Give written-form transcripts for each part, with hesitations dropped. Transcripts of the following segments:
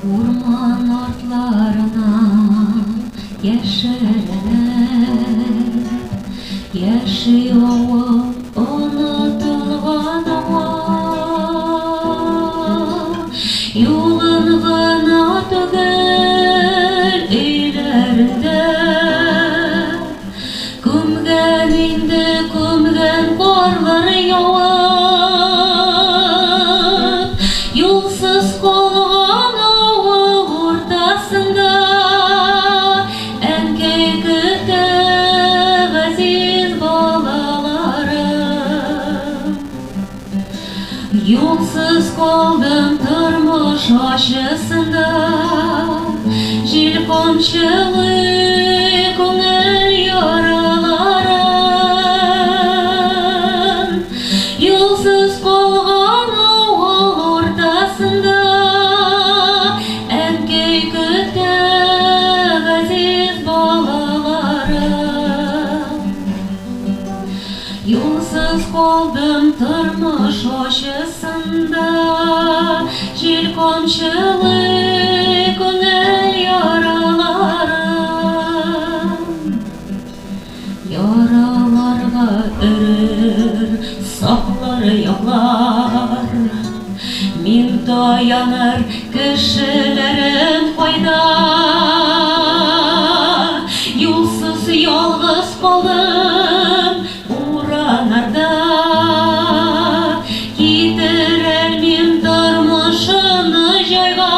Urman ortlarına yeşerler, yaşıyor unutulgan ama yolun gana tügel ileride kumgen indi kumgen korlar yovap yolsuz kolgan ortasında enkey kütüp aziz balalarım. Yolsuz kaldım turmuş aşısında, jelkomşılık ko'ngil yaralarım. Yolsuz kalgan ortasında enkey kütüp aziz balalarım. Yolsuz kaldım turmuş aşısında, jelkomşılık ko'ngil yaralarım. Yaralarga örür saplar yağlar, min dayanır kişilerin fayda. Yolsuz yalgız kaldım uğranarda, getirer min durmuşunu jayga.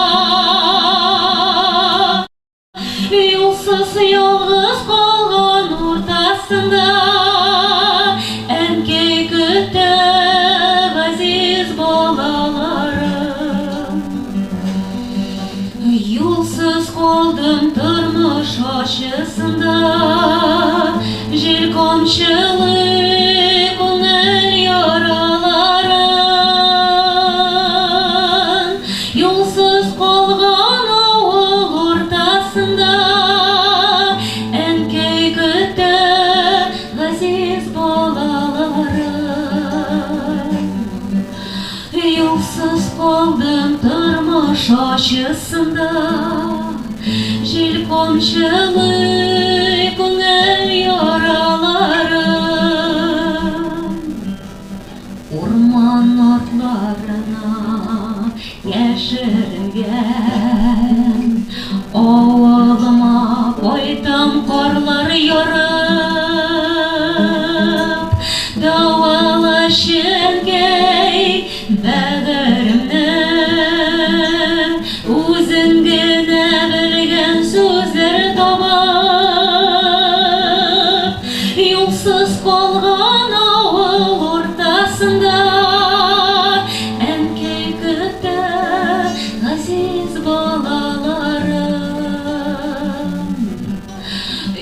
Yolsuz yalgız kalgan ortasında enkey kütüp aziz balalarım. Yolsuz kaldım turmuş aşısında, jelkomşılık ko'ngil yaralarım. Yolsuz kalgan ortasında enkey kütüp aziz balalarım. Yolsuz kaldım turmuş aşısında, jelkomşılık ko'ngil yaralarım. Urman ortlarına yeşergen oğluma koydum korlar yorup, davalaşın gey bäderimni o'zingina bilgan so'zlar topib. Yolsuz kalgan ortasında enkey kütüp aziz balalarım.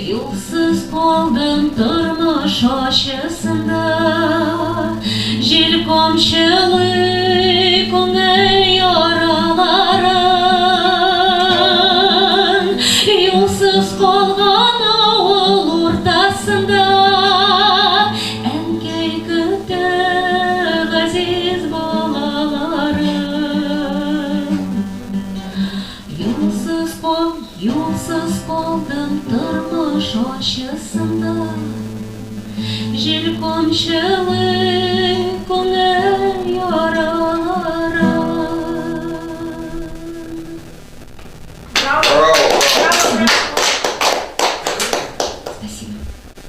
Yolsuz kaldım turmuş aşısında, jelkomşılık ko'ngil yaralarım. Yolsuz kalgan ortasında enkey kütüp aziz balalarım. Yolsuz kaldım turmuş aşısında, jelkomşılık ko'ngil yaralarım. Bravo. Bravo.